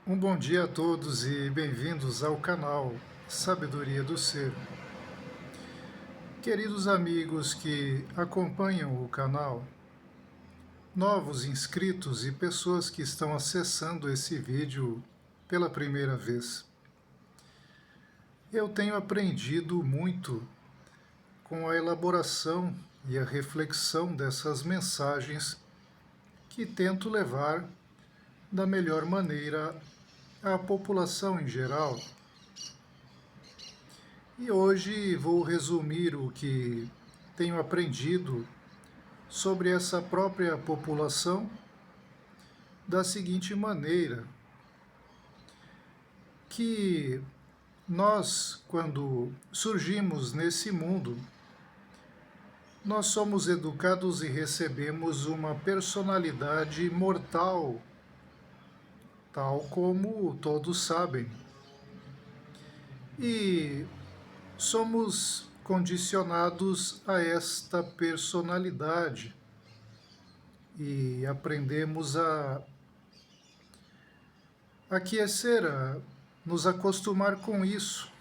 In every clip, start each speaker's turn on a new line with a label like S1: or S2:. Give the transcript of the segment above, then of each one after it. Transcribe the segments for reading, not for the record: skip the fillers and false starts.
S1: Um bom dia a todos e bem-vindos ao canal Sabedoria do Ser. Queridos amigos que acompanham o canal, novos inscritos e pessoas que estão acessando esse vídeo pela primeira vez. Eu tenho aprendido muito com a elaboração e a reflexão dessas mensagens que tento levar da melhor maneira à população em geral. E hoje vou resumir o que tenho aprendido sobre essa própria população da seguinte maneira: que nós, quando surgimos nesse mundo, nós somos educados e recebemos uma personalidade mortal, tal como todos sabem. E somos condicionados a esta personalidade e aprendemos a aquecer, a nos acostumar com isso,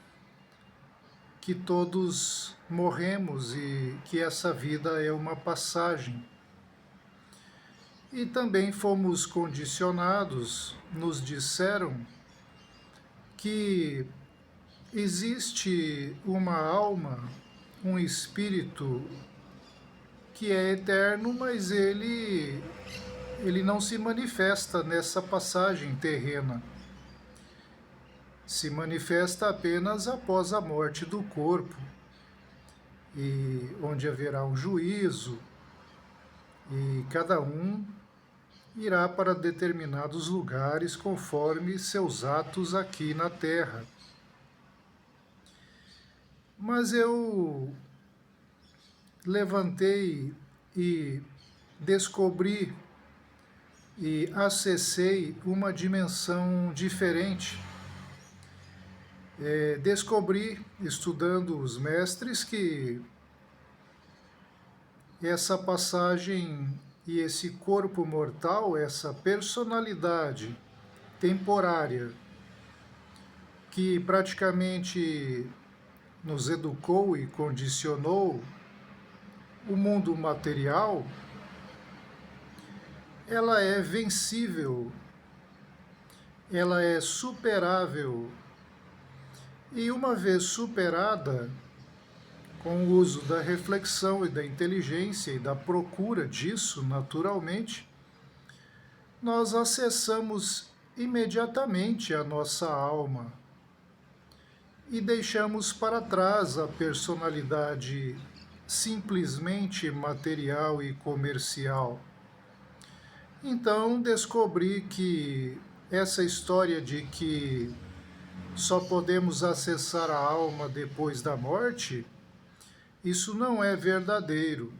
S1: que todos morremos e que essa vida é uma passagem. E também fomos condicionados, nos disseram que existe uma alma, um espírito que é eterno, mas ele não se manifesta nessa passagem terrena. Se manifesta apenas após a morte do corpo, e onde haverá um juízo, e cada um irá para determinados lugares conforme seus atos aqui na Terra. Mas eu levantei e descobri e acessei uma dimensão diferente. Descobri, estudando os mestres, que essa passagem e esse corpo mortal, essa personalidade temporária, que praticamente nos educou e condicionou o mundo material, ela é vencível, ela é superável. E uma vez superada, com o uso da reflexão e da inteligência e da procura disso naturalmente, nós acessamos imediatamente a nossa alma e deixamos para trás a personalidade simplesmente material e comercial. Então descobri que essa história de que só podemos acessar a alma depois da morte, isso não é verdadeiro.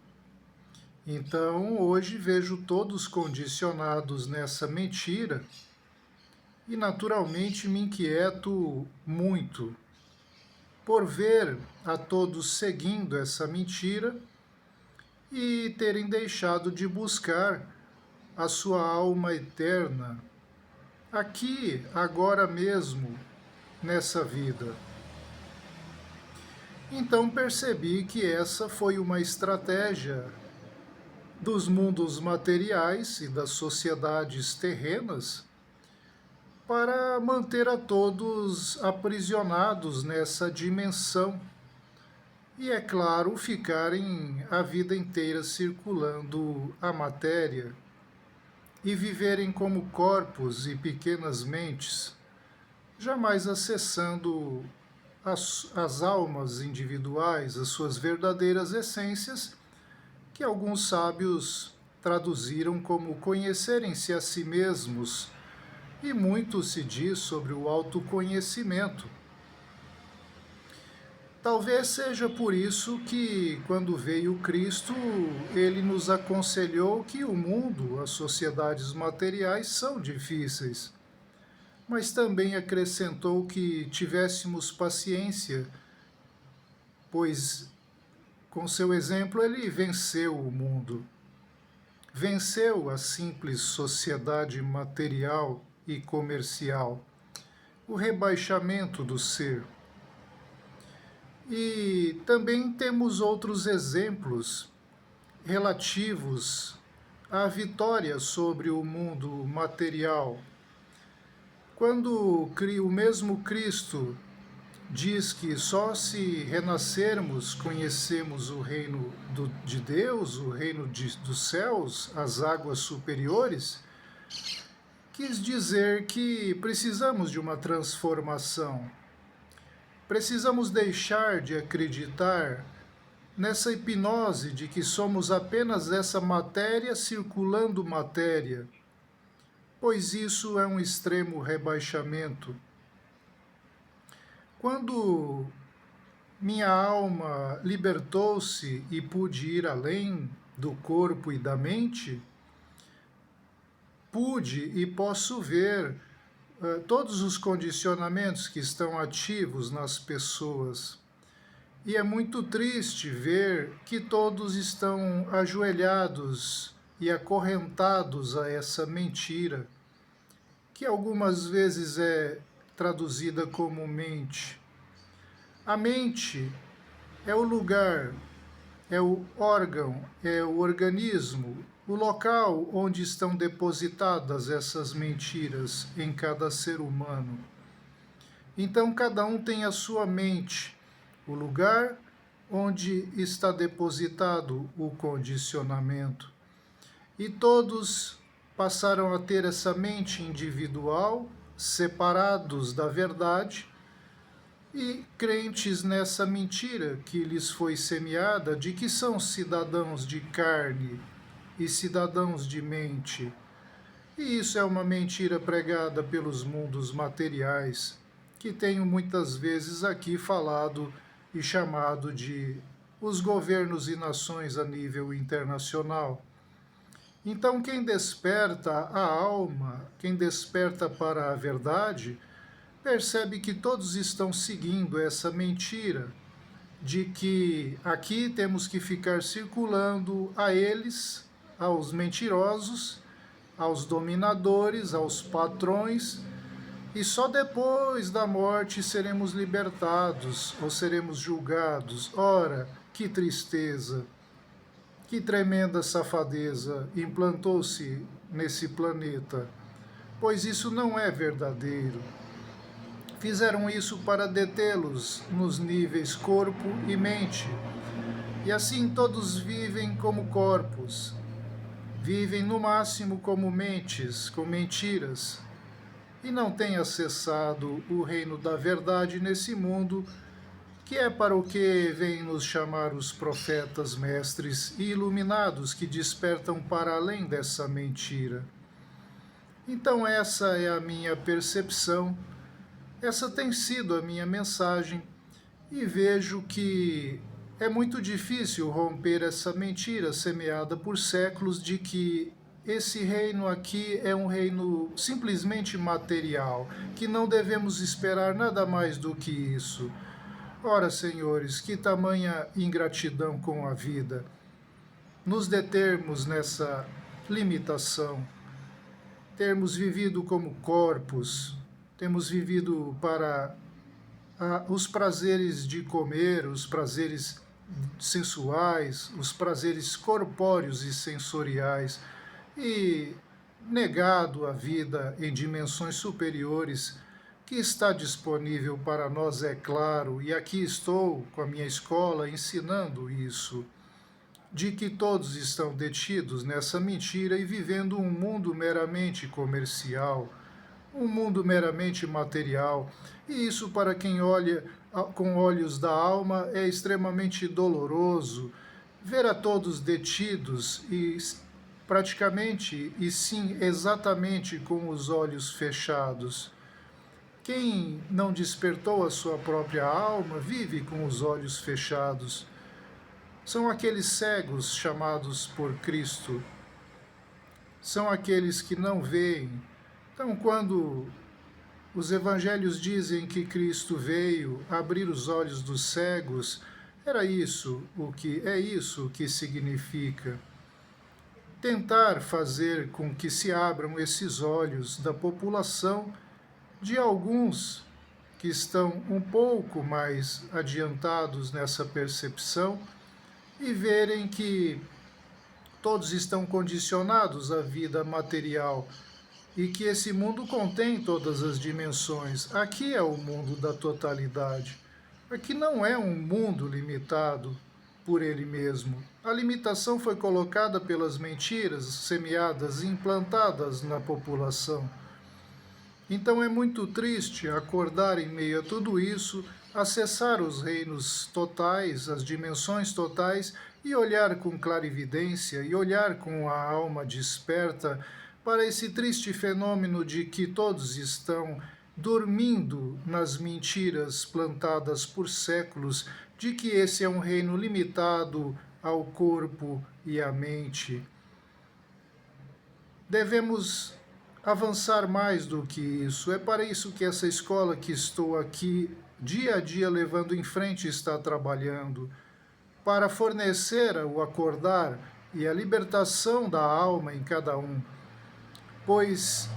S1: Então, hoje vejo todos condicionados nessa mentira e, naturalmente, me inquieto muito por ver a todos seguindo essa mentira e terem deixado de buscar a sua alma eterna aqui, agora mesmo, nessa vida. Então percebi que essa foi uma estratégia dos mundos materiais e das sociedades terrenas para manter a todos aprisionados nessa dimensão e, é claro, ficarem a vida inteira circulando a matéria e viverem como corpos e pequenas mentes, jamais acessando as almas individuais, as suas verdadeiras essências, que alguns sábios traduziram como conhecerem-se a si mesmos, e muito se diz sobre o autoconhecimento. Talvez seja por isso que, quando veio Cristo, ele nos aconselhou que o mundo, as sociedades materiais são difíceis, mas também acrescentou que tivéssemos paciência, pois, com seu exemplo, ele venceu o mundo. Venceu a simples sociedade material e comercial, o rebaixamento do ser. E também temos outros exemplos relativos à vitória sobre o mundo material. Quando o mesmo Cristo diz que só se renascermos conhecemos o reino de Deus, o reino dos céus, as águas superiores, quis dizer que precisamos de uma transformação. Precisamos deixar de acreditar nessa hipnose de que somos apenas essa matéria circulando matéria, pois isso é um extremo rebaixamento. Quando minha alma libertou-se e pude ir além do corpo e da mente, pude e posso ver todos os condicionamentos que estão ativos nas pessoas. E é muito triste ver que todos estão ajoelhados e acorrentados a essa mentira, que algumas vezes é traduzida como mente. A mente é o lugar, é o órgão, é o organismo, o local onde estão depositadas essas mentiras em cada ser humano. Então, cada um tem a sua mente, o lugar onde está depositado o condicionamento. E todos passaram a ter essa mente individual, separados da verdade, e crentes nessa mentira que lhes foi semeada de que são cidadãos de carne e cidadãos de mente. E isso é uma mentira pregada pelos mundos materiais, que tenho muitas vezes aqui falado e chamado de os governos e nações a nível internacional. Então, quem desperta a alma, quem desperta para a verdade, percebe que todos estão seguindo essa mentira de que aqui temos que ficar circulando a eles, aos mentirosos, aos dominadores, aos patrões, e só depois da morte seremos libertados ou seremos julgados. Ora, que tristeza, que tremenda safadeza implantou-se nesse planeta, pois isso não é verdadeiro. Fizeram isso para detê-los nos níveis corpo e mente. E assim todos vivem como corpos, vivem no máximo como mentes, com mentiras, e não têm acessado o reino da verdade nesse mundo, que é para o que vêm nos chamar os profetas, mestres e iluminados que despertam para além dessa mentira. Então essa é a minha percepção. Essa tem sido a minha mensagem e vejo que é muito difícil romper essa mentira semeada por séculos de que esse reino aqui é um reino simplesmente material, que não devemos esperar nada mais do que isso. Ora, senhores, que tamanha ingratidão com a vida, nos determos nessa limitação, termos vivido como corpos, temos vivido para os prazeres de comer, os prazeres sensuais, os prazeres corpóreos e sensoriais, e negado a vida em dimensões superiores, que está disponível para nós, é claro, e aqui estou com a minha escola ensinando isso, de que todos estão detidos nessa mentira e vivendo um mundo meramente comercial, um mundo meramente material, e isso para quem olha com olhos da alma é extremamente doloroso, ver a todos detidos e praticamente, e sim exatamente com os olhos fechados. Quem não despertou a sua própria alma vive com os olhos fechados. São aqueles cegos chamados por Cristo, são aqueles que não veem. Então, quando os evangelhos dizem que Cristo veio abrir os olhos dos cegos, é isso o que significa. tentar fazer com que se abram esses olhos da população, de alguns que estão um pouco mais adiantados nessa percepção e verem que todos estão condicionados à vida material e que esse mundo contém todas as dimensões. Aqui é o mundo da totalidade. Aqui não é um mundo limitado por ele mesmo. A limitação foi colocada pelas mentiras semeadas e implantadas na população. Então é muito triste acordar em meio a tudo isso, acessar os reinos totais, as dimensões totais e olhar com clarividência e olhar com a alma desperta para esse triste fenômeno de que todos estão dormindo nas mentiras plantadas por séculos, de que esse é um reino limitado ao corpo e à mente. Devemos avançar mais do que isso. É para isso que essa escola que estou aqui dia a dia levando em frente está trabalhando, para fornecer o acordar e a libertação da alma em cada um. Pois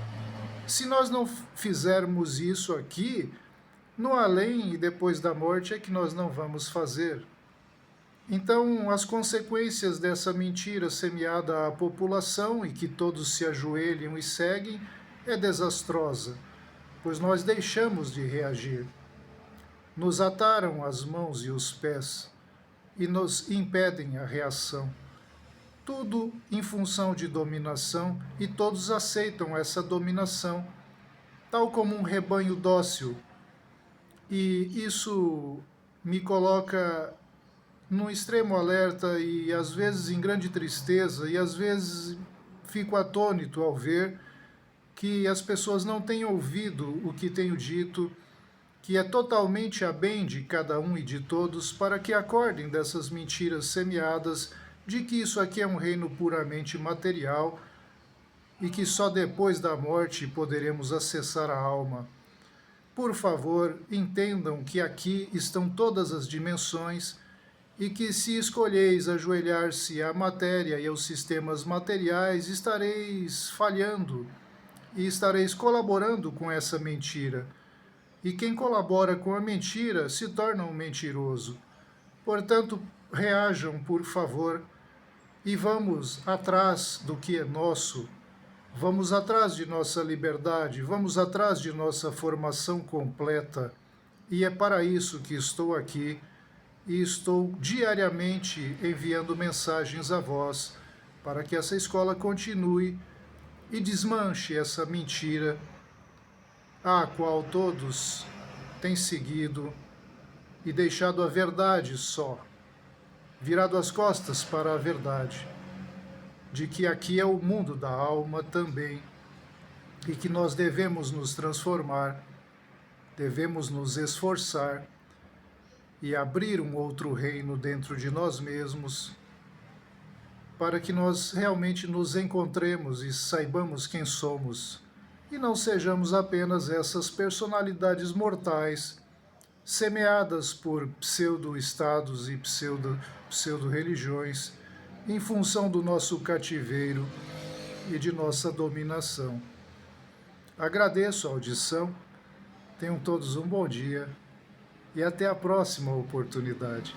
S1: se nós não fizermos isso aqui, no além e depois da morte é que nós não vamos fazer. Então, as consequências dessa mentira semeada à população e que todos se ajoelham e seguem é desastrosa, pois nós deixamos de reagir. Nos ataram as mãos e os pés e nos impedem a reação. Tudo em função de dominação e todos aceitam essa dominação, tal como um rebanho dócil. E isso me coloca num extremo alerta e às vezes em grande tristeza, e às vezes fico atônito ao ver que as pessoas não têm ouvido o que tenho dito, que é totalmente a bem de cada um e de todos, para que acordem dessas mentiras semeadas de que isso aqui é um reino puramente material e que só depois da morte poderemos acessar a alma. Por favor, entendam que aqui estão todas as dimensões e que se escolheis ajoelhar-se à matéria e aos sistemas materiais, estareis falhando e estareis colaborando com essa mentira. E quem colabora com a mentira se torna um mentiroso. Portanto, reajam, por favor, e vamos atrás do que é nosso. Vamos atrás de nossa liberdade, vamos atrás de nossa formação completa. E é para isso que estou aqui e estou diariamente enviando mensagens a vós, para que essa escola continue e desmanche essa mentira à qual todos têm seguido e deixado a verdade só, virado as costas para a verdade, de que aqui é o mundo da alma também e que nós devemos nos transformar, devemos nos esforçar e abrir um outro reino dentro de nós mesmos, para que nós realmente nos encontremos e saibamos quem somos, e não sejamos apenas essas personalidades mortais semeadas por pseudo-estados e pseudo-religiões em função do nosso cativeiro e de nossa dominação. Agradeço a audição, tenham todos um bom dia e até a próxima oportunidade.